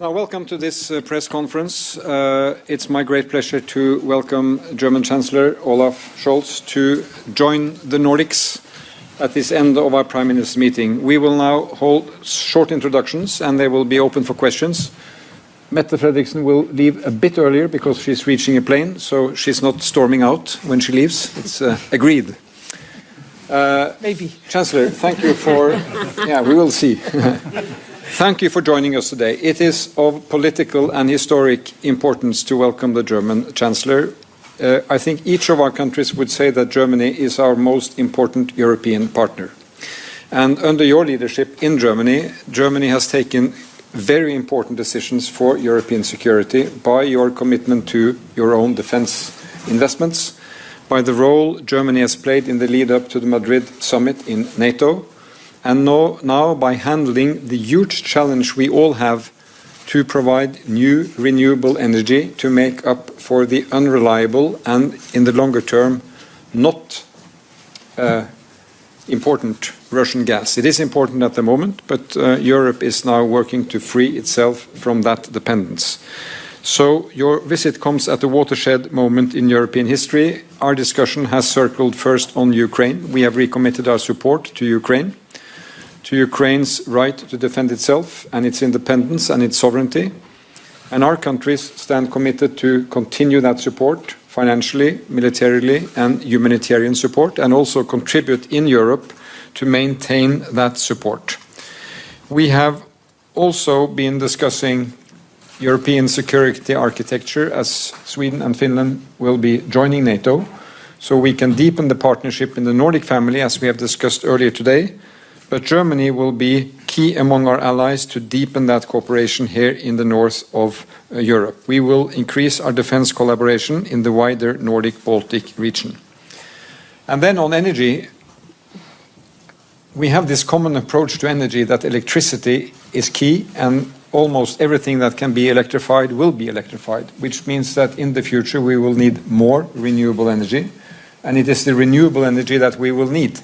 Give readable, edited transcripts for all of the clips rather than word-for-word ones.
Now, welcome to this press conference. It's my great pleasure to welcome German Chancellor Olaf Scholz to join the Nordics at this end of our Prime Minister's meeting. We will now hold short introductions and they will be open for questions. Mette Frederiksen will leave a bit earlier because she's reaching a plane, so she's not storming out when she leaves. It's agreed. Maybe. Chancellor, thank you for... yeah, we will see. Thank you for joining us today. It is of political and historic importance to welcome the German Chancellor. I think each of our countries would say that Germany is our most important European partner. And under your leadership in Germany, Germany has taken very important decisions for European security by your commitment to your own defense investments, by the role Germany has played in the lead-up to the Madrid summit in NATO, and now by handling the huge challenge we all have to provide new renewable energy to make up for the unreliable and, in the longer term, not important Russian gas. It is important at the moment, but Europe is now working to free itself from that dependence. So your visit comes at a watershed moment in European history. Our discussion has circled first on Ukraine. We have recommitted our support to Ukraine's right to defend itself and its independence and its sovereignty. And our countries stand committed to continue that support financially, militarily, and humanitarian support, and also contribute in Europe to maintain that support. We have also been discussing European security architecture as Sweden and Finland will be joining NATO, so we can deepen the partnership in the Nordic family as we have discussed earlier today. But Germany will be key among our allies to deepen that cooperation here in the north of Europe. We will increase our defense collaboration in the wider Nordic-Baltic region. And then on energy, we have this common approach to energy that electricity is key and almost everything that can be electrified will be electrified, which means that in the future we will need more renewable energy, and it is the renewable energy that we will need.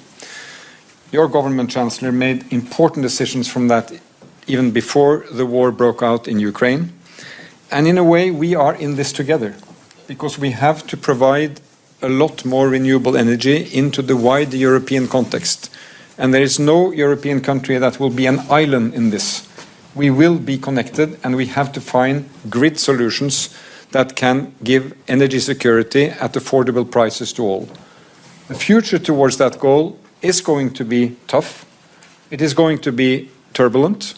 Your government, Chancellor, made important decisions from that even before the war broke out in Ukraine. And in a way, we are in this together because we have to provide a lot more renewable energy into the wider European context. And there is no European country that will be an island in this. We will be connected and we have to find grid solutions that can give energy security at affordable prices to all. The future towards that goal is going to be tough. It is going to be turbulent,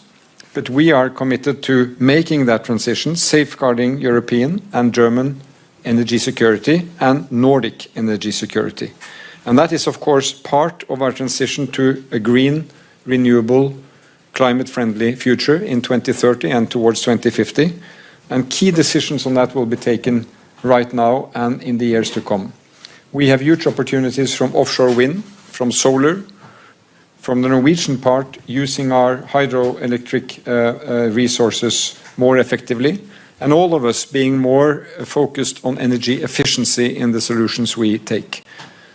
but we are committed to making that transition, safeguarding European and German energy security and Nordic energy security. And that is, of course, part of our transition to a green, renewable, climate-friendly future in 2030 and towards 2050. And key decisions on that will be taken right now and in the years to come. We have huge opportunities from offshore wind, from solar, from the Norwegian part, using our hydroelectric resources more effectively, and all of us being more focused on energy efficiency in the solutions we take.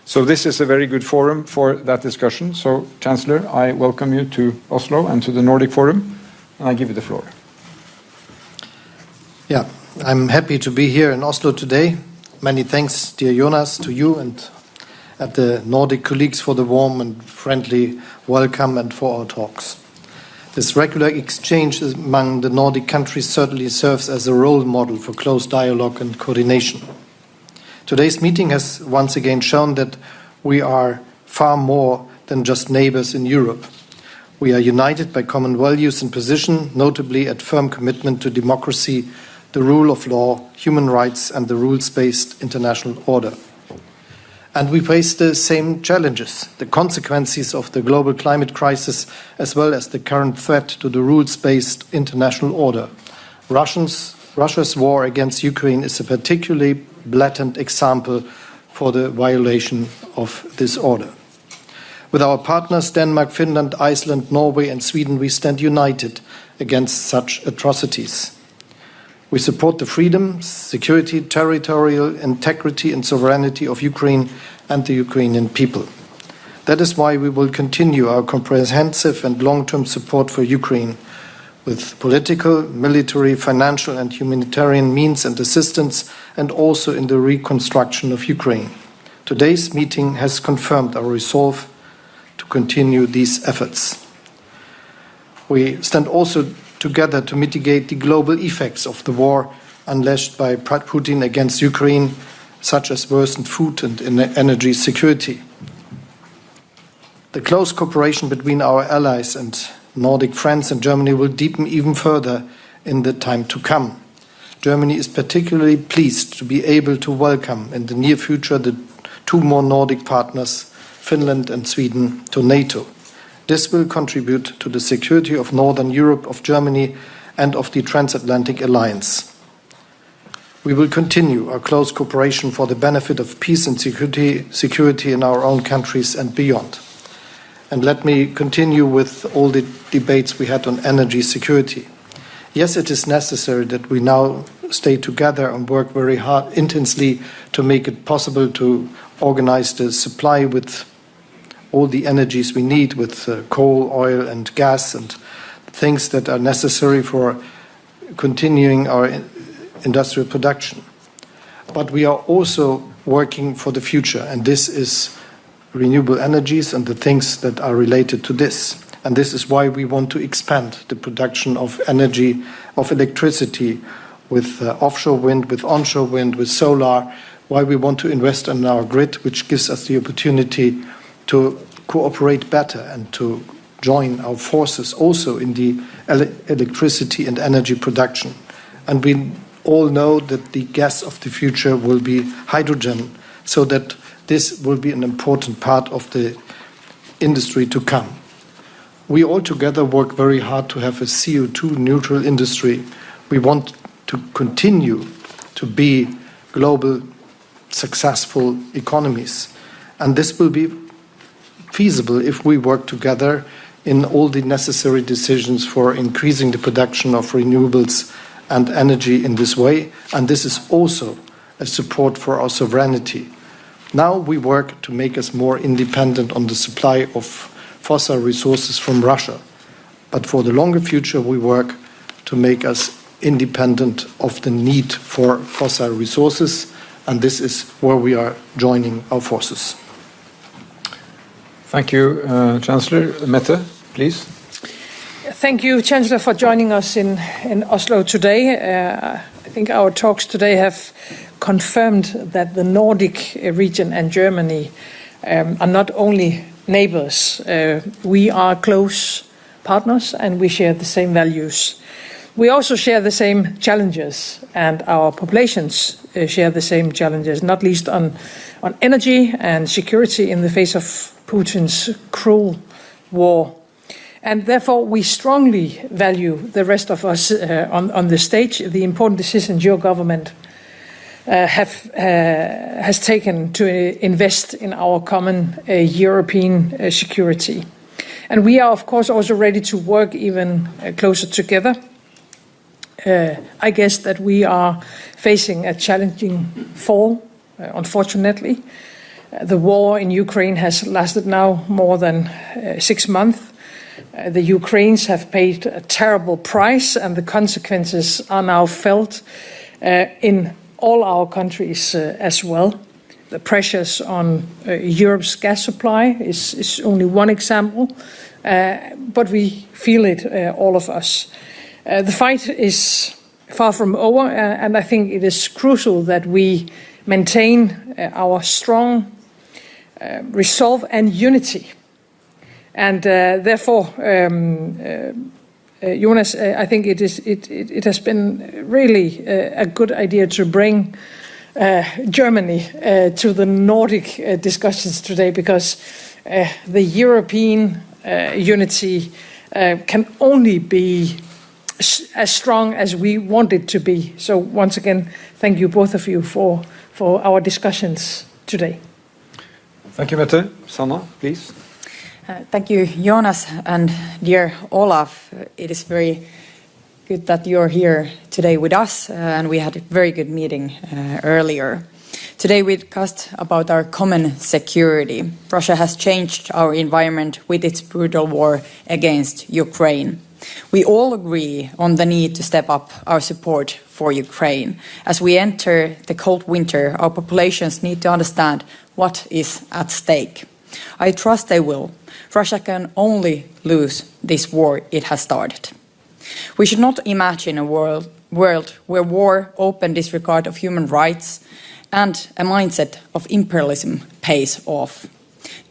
So this is a very good forum for that discussion. So, Chancellor, I welcome you to Oslo and to the Nordic Forum, and I give you the floor. Yeah, I'm happy to be here in Oslo today. Many thanks, dear Jonas, to you and at the Nordic colleagues for the warm and friendly welcome and for our talks. This regular exchange among the Nordic countries certainly serves as a role model for close dialogue and coordination. Today's meeting has once again shown that we are far more than just neighbors in Europe. We are united by common values and position, notably at firm commitment to democracy, the rule of law, human rights and the rules-based international order. And we face the same challenges, the consequences of the global climate crisis, as well as the current threat to the rules-based international order. Russia's war against Ukraine is a particularly blatant example for the violation of this order. With our partners Denmark, Finland, Iceland, Norway and Sweden, we stand united against such atrocities. We support the freedom, security, territorial integrity and sovereignty of Ukraine and the Ukrainian people. That is why we will continue our comprehensive and long-term support for Ukraine. with political, military, financial and humanitarian means and assistance, and also in the reconstruction of Ukraine. Today's meeting has confirmed our resolve to continue these efforts. We stand also together to mitigate the global effects of the war unleashed by Putin against Ukraine, such as worsened food and energy security. The close cooperation between our allies and Nordic friends and Germany will deepen even further in the time to come. Germany is particularly pleased to be able to welcome in the near future the two more Nordic partners, Finland and Sweden, to NATO. This will contribute to the security of Northern Europe, of Germany, and of the transatlantic alliance. We will continue our close cooperation for the benefit of peace and security in our own countries and beyond. And let me continue with all the debates we had on energy security. Yes, it is necessary that we now stay together and work very hard, intensely, to make it possible to organize the supply with all the energies we need, with coal, oil and gas and things that are necessary for continuing our industrial production. But we are also working for the future, and this is renewable energies and the things that are related to this. And this is why we want to expand the production of energy, of electricity, with offshore wind, with onshore wind, with solar, why we want to invest in our grid, which gives us the opportunity to cooperate better and to join our forces also in the electricity and energy production. And we all know that the gas of the future will be hydrogen, so that this will be an important part of the industry to come. We all together work very hard to have a CO2 neutral industry. We want to continue to be global successful economies. And this will be feasible if we work together in all the necessary decisions for increasing the production of renewables and energy in this way. And this is also a support for our sovereignty. Now we work to make us more independent on the supply of fossil resources from Russia. But for the longer future, we work to make us independent of the need for fossil resources, and this is where we are joining our forces. Thank you, Chancellor. Mette, please. Thank you, Chancellor, for joining us in Oslo today. I think our talks today have confirmed that the Nordic region and Germany are not only neighbors. We are close partners and we share the same values. We also share the same challenges, and our populations share the same challenges, not least on energy and security in the face of Putin's cruel war. And therefore, we strongly value the rest of us on the stage, the important decisions your government has taken to invest in our common European security. And we are, of course, also ready to work even closer together. I guess that we are facing a challenging fall, unfortunately. The war in Ukraine has lasted now more than 6 months. The Ukrainians have paid a terrible price, and the consequences are now felt in all our countries as well. The pressures on Europe's gas supply is only one example, but we feel it, all of us. The fight is far from over, and I think it is crucial that we maintain our strong resolve and unity. And therefore, Jonas, I think it has been really a good idea to bring Germany to the Nordic discussions today, because the European unity can only be as strong as we want it to be. So once again, thank you, both of you, for our discussions today. Thank you, Mette. Sanna, please. Thank you, Jonas, and dear Olaf. It is very good that you're here today with us, and we had a very good meeting earlier. Today we discussed about our common security. Russia has changed our environment with its brutal war against Ukraine. We all agree on the need to step up our support for Ukraine. As we enter the cold winter, our populations need to understand what is at stake. I trust they will. Russia can only lose this war it has started. We should not imagine a world where war, open disregard of human rights, and a mindset of imperialism pays off.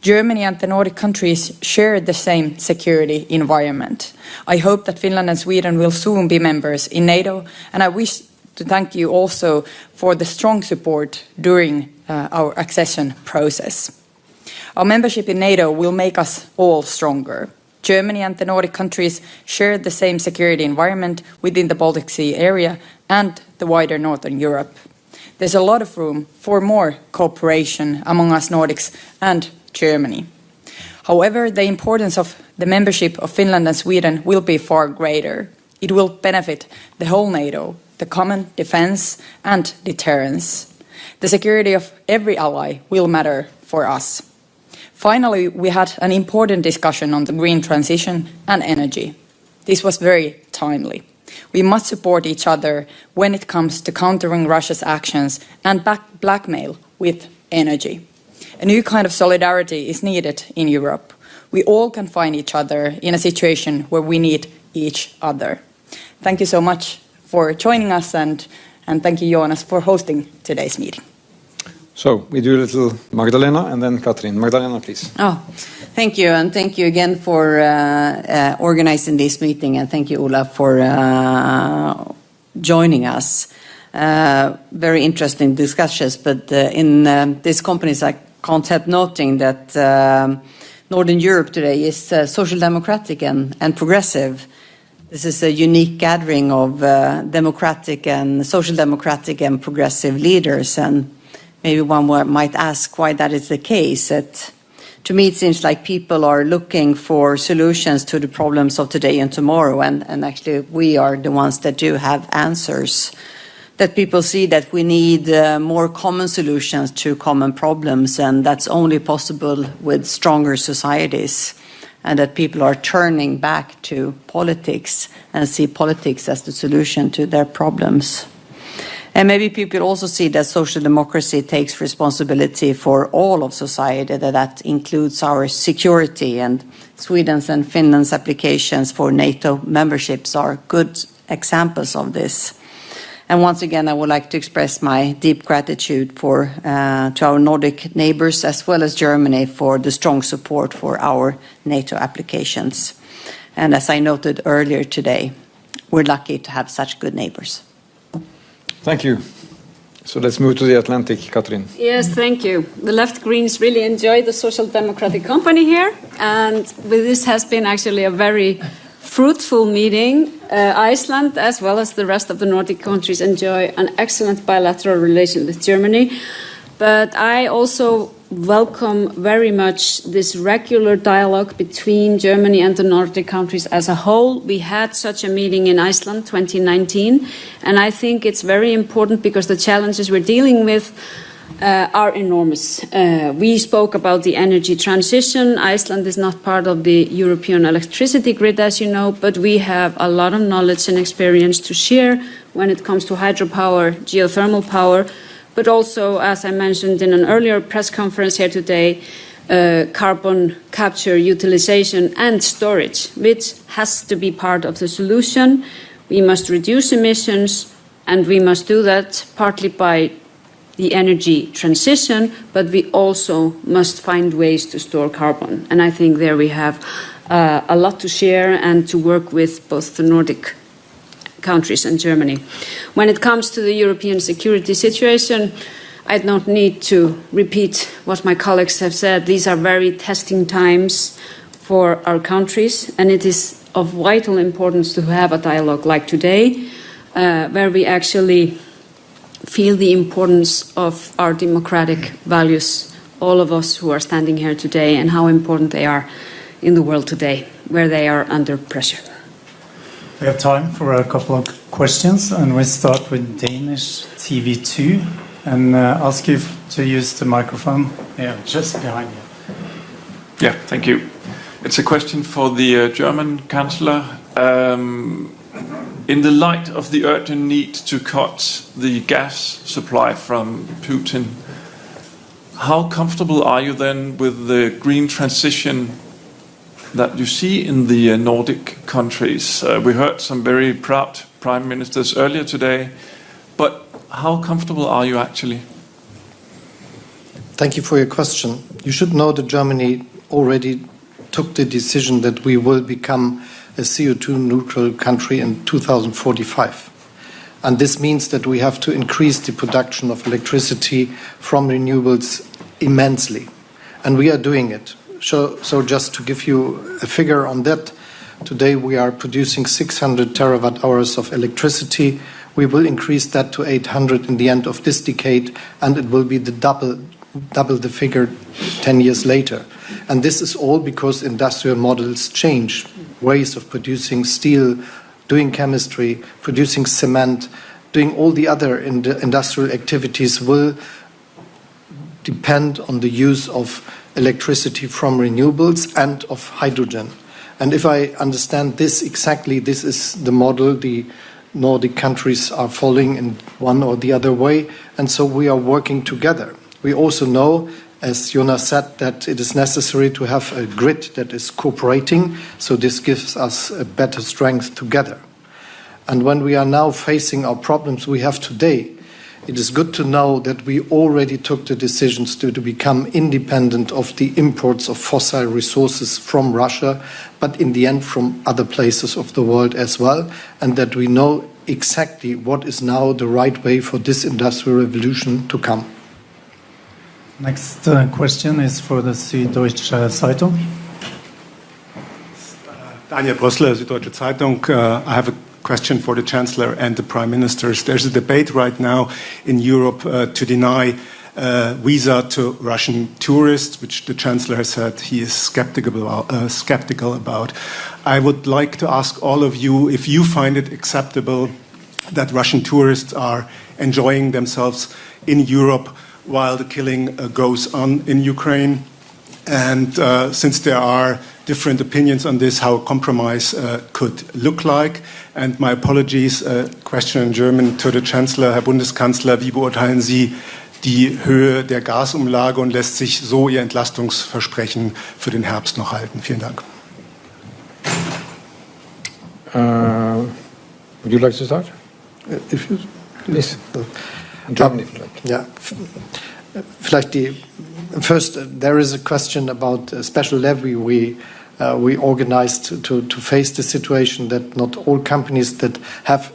Germany and the Nordic countries share the same security environment. I hope that Finland and Sweden will soon be members in NATO, and I wish to thank you also for the strong support during our accession process. Our membership in NATO will make us all stronger. Germany and the Nordic countries share the same security environment within the Baltic Sea area and the wider Northern Europe. There's a lot of room for more cooperation among us Nordics and Germany. However, the importance of the membership of Finland and Sweden will be far greater. It will benefit the whole NATO, the common defence and deterrence. The security of every ally will matter for us. Finally, we had an important discussion on the green transition and energy. This was very timely. We must support each other when it comes to countering Russia's actions and blackmail with energy. A new kind of solidarity is needed in Europe. We all can find each other in a situation where we need each other. Thank you so much for joining us, and thank you, Jonas, for hosting today's meeting. So we do a little Magdalena and then Katrín. Magdalena, please. Oh, thank you, and thank you again for organizing this meeting, and thank you, Olaf, for joining us. Very interesting discussions, but in these companies I can't help noting that Northern Europe today is social democratic and progressive. This is a unique gathering of democratic and social democratic and progressive leaders, and maybe one might ask why that is the case. To me, it seems like people are looking for solutions to the problems of today and tomorrow, and actually we are the ones that do have answers. That people see that we need more common solutions to common problems, and that's only possible with stronger societies, and that people are turning back to politics and see politics as the solution to their problems. And maybe people also see that social democracy takes responsibility for all of society, that includes our security, and Sweden's and Finland's applications for NATO memberships are good examples of this. And once again, I would like to express my deep gratitude to our Nordic neighbors as well as Germany for the strong support for our NATO applications. And as I noted earlier today, we're lucky to have such good neighbors. Thank you. So let's move to the Atlantic, Katrín. Yes, thank you. The left Greens really enjoy the Social Democratic company here, and this has been actually a very fruitful meeting. Iceland, as well as the rest of the Nordic countries, enjoy an excellent bilateral relation with Germany. But I also welcome very much this regular dialogue between Germany and the Nordic countries as a whole. We had such a meeting in Iceland 2019, and I think it's very important because the challenges we're dealing with are enormous. We spoke about the energy transition. Iceland is not part of the European electricity grid, as you know, but we have a lot of knowledge and experience to share when it comes to hydropower, geothermal power, but also, as I mentioned in an earlier press conference here today, carbon capture, utilization and storage, which has to be part of the solution. We must reduce emissions, and we must do that partly by the energy transition, but we also must find ways to store carbon. And I think there we have a lot to share and to work with both the Nordic countries and Germany. When it comes to the European security situation, I don't need to repeat what my colleagues have said. These are very testing times for our countries, and it is of vital importance to have a dialogue like today, where we actually feel the importance of our democratic values, all of us who are standing here today, and how important they are in the world today, where they are under pressure. We have time for a couple of questions, and we start with Danish TV2, and ask you to use the microphone just behind you. Yeah, thank you. It's a question for the German Chancellor. In the light of the urgent need to cut the gas supply from Putin, how comfortable are you then with the green transition that you see in the Nordic countries? We heard some very proud prime ministers earlier today, but how comfortable are you actually? Thank you for your question. You should know that Germany already took the decision that we will become a CO2 neutral country in 2045. And this means that we have to increase the production of electricity from renewables immensely. And we are doing it. So just to give you a figure on that, today we are producing 600 terawatt hours of electricity. We will increase that to 800 in the end of this decade, and it will be the double the figure 10 years later. And this is all because industrial models change, ways of producing steel, doing chemistry, producing cement, doing all the other industrial activities will depend on the use of electricity from renewables and of hydrogen. And if I understand this exactly, this is the model the Nordic countries are following in one or the other way, and so we are working together. We also know, as Jonas said, that it is necessary to have a grid that is cooperating, so this gives us a better strength together. And when we are now facing our problems we have today, it is good to know that we already took the decisions to become independent of the imports of fossil resources from Russia, but in the end from other places of the world as well, and that we know exactly what is now the right way for this industrial revolution to come. Next question is for the Süddeutsche Zeitung. Daniel Brössler, Süddeutsche Zeitung. I have a question for the Chancellor and the Prime Ministers. There's a debate right now in Europe to deny visa to Russian tourists, which the Chancellor has said he is skeptical about. I would like to ask all of you if you find it acceptable that Russian tourists are enjoying themselves in Europe while the killing goes on in Ukraine. And since there are different opinions on this, how a compromise could look like. And my apologies, question in German to the Chancellor, Herr Bundeskanzler, wie beurteilen Sie die Höhe der Gasumlage und lässt sich so Ihr Entlastungsversprechen für den Herbst noch halten? Vielen Dank. Would you like to start? If you, please. Germany. Yeah. First, there is a question about a special levy we organized to face the situation that not all companies that have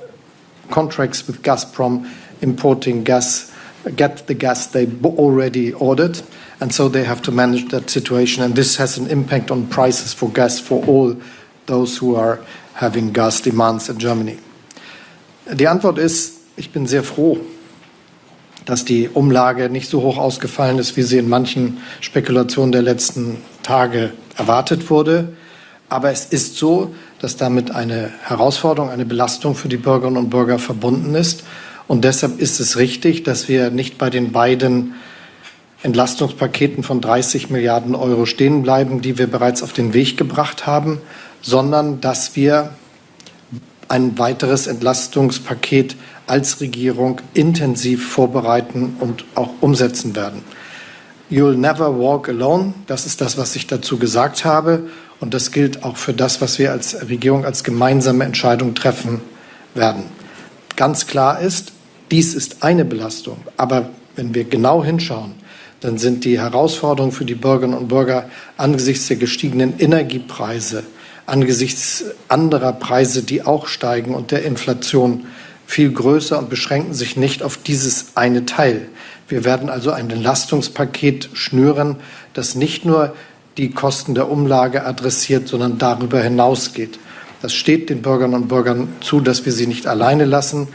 contracts with Gazprom importing gas get the gas they already ordered, and so they have to manage that situation, and this has an impact on prices for gas for all those who are having gas demands in Germany. Die Antwort ist, ich bin sehr froh, dass die Umlage nicht so hoch ausgefallen ist, wie sie in manchen Spekulationen der letzten Tage erwartet wurde. Aber es ist so, dass damit eine Herausforderung, eine Belastung für die Bürgerinnen und Bürger verbunden ist. Und deshalb ist es richtig, dass wir nicht bei den beiden Entlastungspaketen von 30 Milliarden Euro stehen bleiben, die wir bereits auf den Weg gebracht haben, sondern dass wir ein weiteres Entlastungspaket als Regierung intensiv vorbereiten und auch umsetzen werden. You'll never walk alone, das ist das, was ich dazu gesagt habe. Und das gilt auch für das, was wir als Regierung als gemeinsame Entscheidung treffen werden. Ganz klar ist, dies ist eine Belastung. Aber wenn wir genau hinschauen, dann sind die Herausforderungen für die Bürgerinnen und Bürger angesichts der gestiegenen Energiepreise, angesichts anderer Preise, die auch steigen und der Inflation viel größer und beschränken sich nicht auf dieses eine Teil. Wir werden also ein Entlastungspaket schnüren, das nicht nur die Kosten der Umlage adressiert, sondern darüber hinausgeht. Das steht den Bürgerinnen und Bürgern zu, dass wir sie nicht alleine lassen.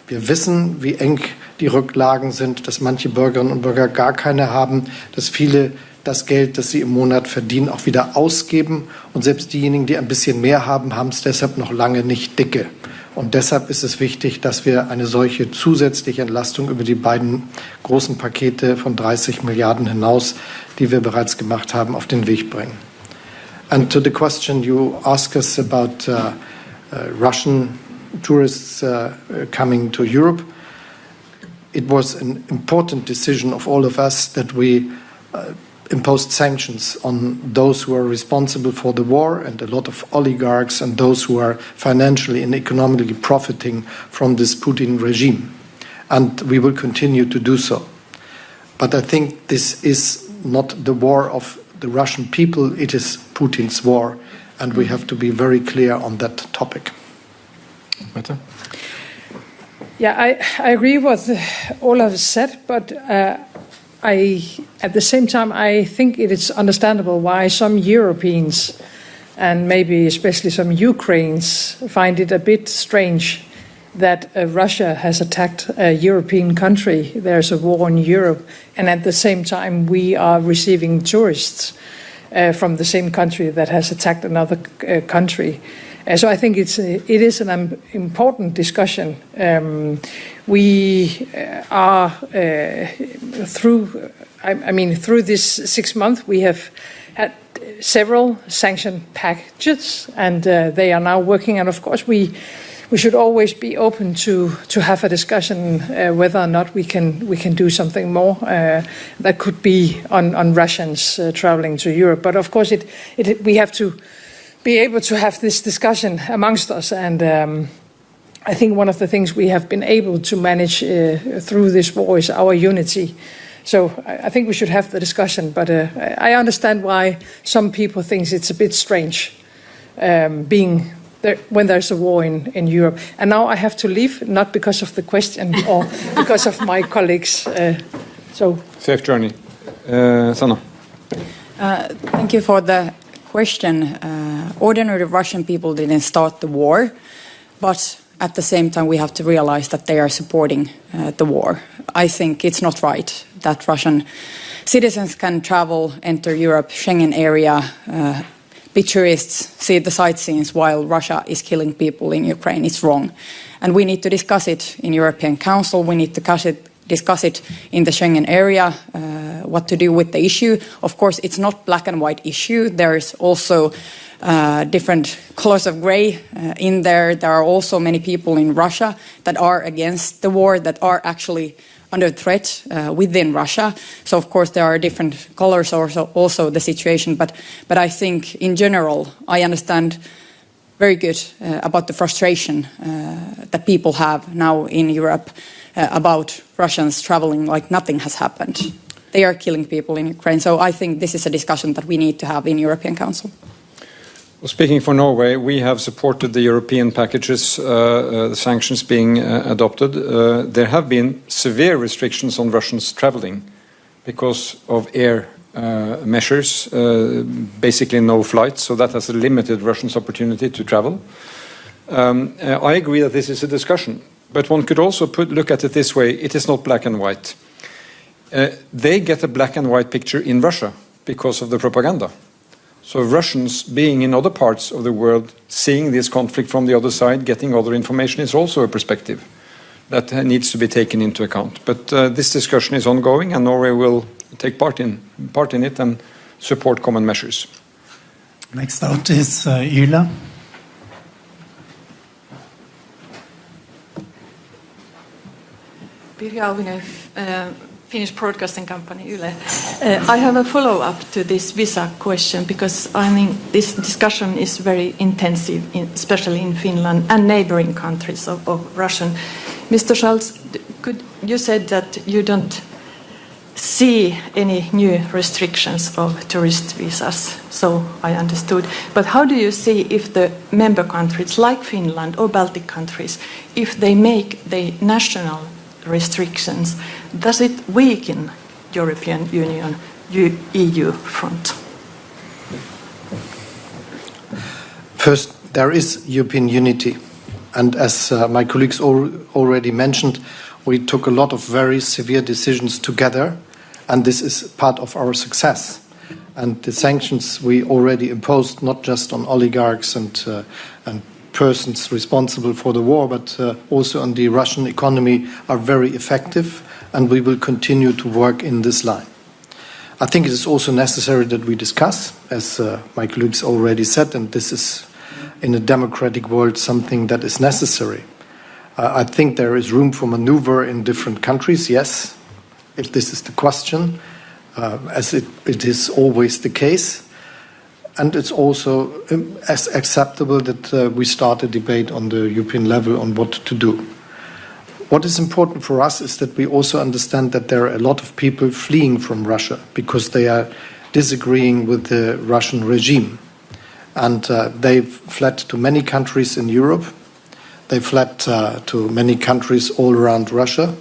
Wir wissen, wie eng die Rücklagen sind, dass manche Bürgerinnen und Bürger gar keine haben, dass viele das Geld, das sie im Monat verdienen, auch wieder ausgeben. Und selbst diejenigen, die ein bisschen mehr haben, haben es deshalb noch lange nicht dicke. Und deshalb ist es wichtig, dass wir eine solche zusätzliche Entlastung über die beiden großen Pakete von 30 Milliarden hinaus, die wir bereits gemacht haben, auf den Weg bringen. And to the question you ask us about Russian tourists coming to Europe. It was an important decision of all of us that we imposed sanctions on those who are responsible for the war and a lot of oligarchs and those who are financially and economically profiting from this Putin regime. And we will continue to do so. But I think this is not the war of the Russian people, it is Putin's war, and we have to be very clear on that topic. Mette? Yeah, I agree with what Olaf said, but at the same time, I think it is understandable why some Europeans, and maybe especially some Ukrainians, find it a bit strange that Russia has attacked a European country. There's a war in Europe, and at the same time, we are receiving tourists from the same country that has attacked another country. So I think it is an important discussion. We are through this 6 months, we have had several sanction packages, and they are now working. And of course, we should always be open to have a discussion whether or not we can do something more that could be on Russians traveling to Europe. But of course, we have to be able to have this discussion amongst us, and I think one of the things we have been able to manage through this war is our unity. So I think we should have the discussion, but I understand why some people think it's a bit strange being there when there's a war in Europe. And now I have to leave, not because of the question or because of my colleagues. So safe journey. Sanna. Thank you for the question. Ordinary Russian people didn't start the war, but at the same time we have to realize that they are supporting the war. I think it's not right that Russian citizens can travel, enter Europe, Schengen area, be tourists, see the sightseeings while Russia is killing people in Ukraine. It's wrong. And we need to discuss it in European Council. We need to discuss it in the Schengen area, what to do with the issue. Of course, it's not black and white issue. There is also different colors of grey in there. There are also many people in Russia that are against the war, that are actually under threat within Russia. So, of course, there are different colors also the situation. But I think, in general, I understand very good about the frustration that people have now in Europe about Russians traveling like nothing has happened. They are killing people in Ukraine. So I think this is a discussion that we need to have in European Council. Well, speaking for Norway, we have supported the European packages, the sanctions being adopted. There have been severe restrictions on Russians traveling because of air measures, basically no flights, so that has limited Russians' opportunity to travel. I agree that this is a discussion, but one could also look at it this way: it is not black and white. They get a black and white picture in Russia because of the propaganda. So Russians being in other parts of the world, seeing this conflict from the other side, getting other information is also a perspective that needs to be taken into account. But this discussion is ongoing, and Norway will take part in it and support common measures. Next out is Yle. Pirja Auvinen, Finnish broadcasting company Yle. I have a follow-up to this visa question because I think this discussion is very intensive, especially in Finland and neighboring countries of Russian. Mr. Scholz, you said that you don't see any new restrictions of tourist visas, so I understood. But how do you see if the member countries like Finland or Baltic countries, if they make the national restrictions, does it weaken European Union, EU front? First, there is European unity. And as my colleagues already mentioned, we took a lot of very severe decisions together, and this is part of our success. And the sanctions we already imposed, not just on oligarchs and persons responsible for the war, but also on the Russian economy, are very effective, and we will continue to work in this line. I think it is also necessary that we discuss, as my colleagues already said, and this is in a democratic world something that is necessary. I think there is room for maneuver in different countries, yes, if this is the question, as it is always the case. And it's also as acceptable that we start a debate on the European level on what to do. What is important for us is that we also understand that there are a lot of people fleeing from Russia because they are disagreeing with the Russian regime. And they've fled to many countries in Europe. They fled to many countries all around Russia.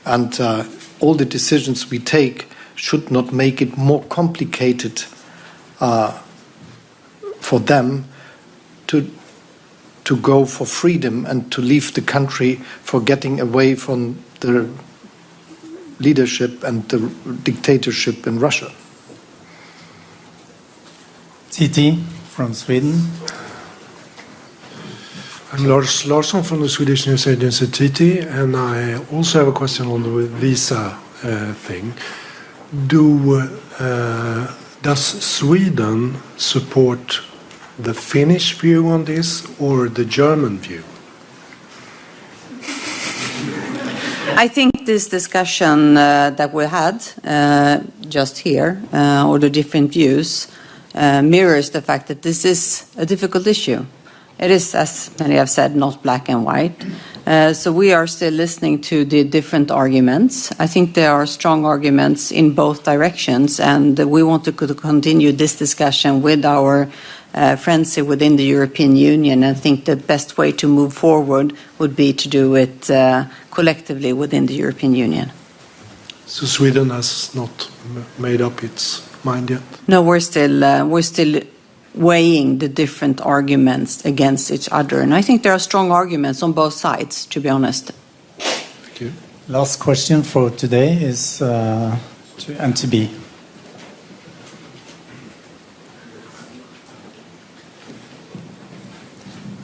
And all the decisions we take should not make it more complicated for them to go for freedom and to leave the country for getting away from the leadership and the dictatorship in Russia. TT from Sweden. I'm Lars Larsson from the Swedish news agency TT, and I also have a question on the visa thing. Does Sweden support the Finnish view on this or the German view? I think this discussion that we had just here, or the different views, mirrors the fact that this is a difficult issue. It is, as many have said, not black and white. So we are still listening to the different arguments. I think there are strong arguments in both directions, and we want to continue this discussion with our friends within the European Union. I think the best way to move forward would be to do it collectively within the European Union. So Sweden has not made up its mind yet? No, we're still weighing the different arguments against each other. And I think there are strong arguments on both sides, to be honest. Thank you. Last question for today is to NTB.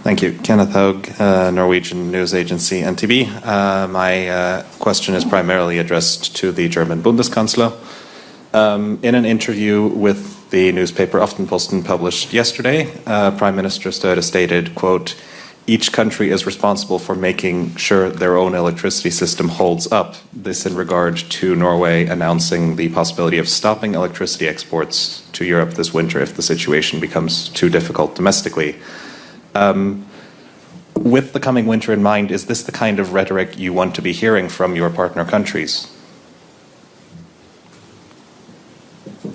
Thank you. Kenneth Haug, Norwegian news agency NTB. My question is primarily addressed to the German Bundeskanzler. In an interview with the newspaper Aftenposten published yesterday, Prime Minister Støre stated, quote, "Each country is responsible for making sure their own electricity system holds up." This in regard to Norway announcing the possibility of stopping electricity exports to Europe this winter if the situation becomes too difficult domestically. With the coming winter in mind, is this the kind of rhetoric you want to be hearing from your partner countries?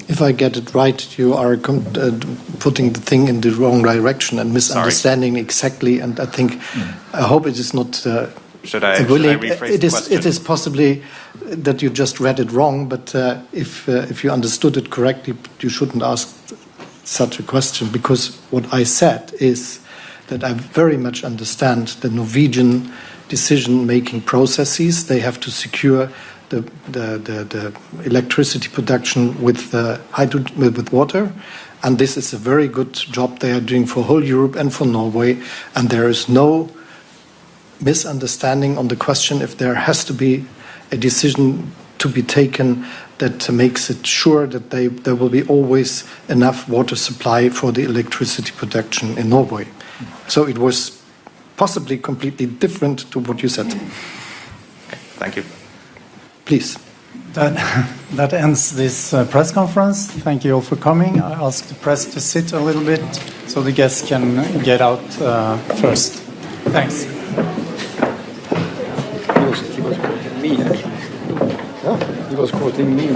If I get it right, you are putting the thing in the wrong direction and misunderstanding exactly. And I think, I hope it is not. Should I rephrase the question? It is possibly that you just read it wrong. But if you understood it correctly, you shouldn't ask such a question. Because what I said is that I very much understand the Norwegian decision-making processes. They have to secure the electricity production with water, and this is a very good job they are doing for whole Europe and for Norway. And there is no misunderstanding on the question if there has to be a decision to be taken that makes it sure that there will be always enough water supply for the electricity production in Norway. So it was possibly completely different to what you said. Thank you. Please. That ends this press conference. Thank you all for coming. I ask the press to sit a little bit so the guests can get out first. Thanks. He was quoting me. He was quoting me.